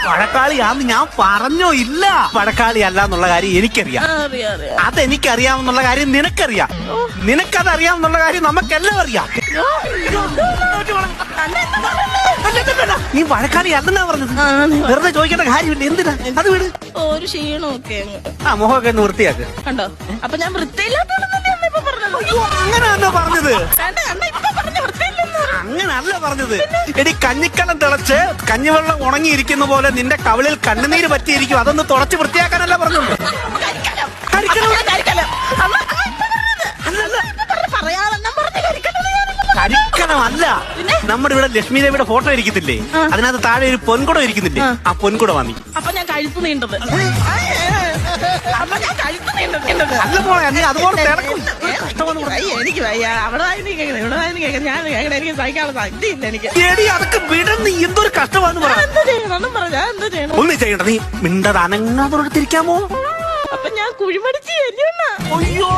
വഴക്കാളിയാന്ന് ഞാൻ പറഞ്ഞോ ഇല്ല. വഴക്കാളി അല്ല എന്നുള്ള കാര്യം എനിക്കറിയാം. അതെനിക്കറിയാമെന്നുള്ള കാര്യം നിനക്കറിയാം. നിനക്കത് അറിയാമെന്നുള്ള കാര്യം നമുക്കെല്ലാം അറിയാം. നീ വഴക്കാളി അല്ലെന്നാ പറഞ്ഞത്. വെറുതെ ചോദിക്കേണ്ട കാര്യമില്ല. എന്തിനാ അത് വീട് ഒരു ക്ഷീണമൊക്കെ ആ മുഖമൊക്കെ ഒന്ന് വൃത്തിയാക്ക്. കണ്ടോ? അപ്പൊ ഞാൻ വൃത്തിയില്ലാത്തത് അങ്ങനെയാണോ പറഞ്ഞത്? അങ്ങനല്ല പറഞ്ഞത്. എടി കഞ്ഞിക്കലം തിളച്ച് കഞ്ഞിവെള്ളം ഉണങ്ങിയിരിക്കുന്ന പോലെ നിന്റെ കവിളിൽ കണ്ണുനീര് പറ്റിയിരിക്കും. അതൊന്ന് തുടച്ച് വൃത്തിയാക്കാനല്ല പറഞ്ഞത്. കരിക്കണമല്ല. നമ്മുടെ ഇവിടെ ലക്ഷ്മി ദേവിയുടെ ഫോട്ടോ ഇരിക്കത്തില്ലേ? അതിനകത്ത് താഴെ ഒരു പൊൻകുടം ഇരിക്കുന്നില്ലേ? ആ പൊൻകുട വാങ്ങി. അപ്പൊ ഞാൻ കഴുത്ത് നീണ്ടത്. അല്ല മോളെ, നീ അതുപോലെ എനിക്ക് വയ്യ. അവിടെ ഞാൻ എനിക്ക് സഹിക്കാനുള്ള സാധ്യതയില്ല. എനിക്ക് അതൊക്കെ വിടം. നീ എന്തൊരു കഷ്ടമാണെന്ന് പറയാം. ഒന്നും ചെയ്യണ്ട. നീ മിണ്ടത് അനങ്ങാതെ തിരിക്കാമോ? അപ്പൊ ഞാൻ കുഴിമടിച്ച് അയ്യോ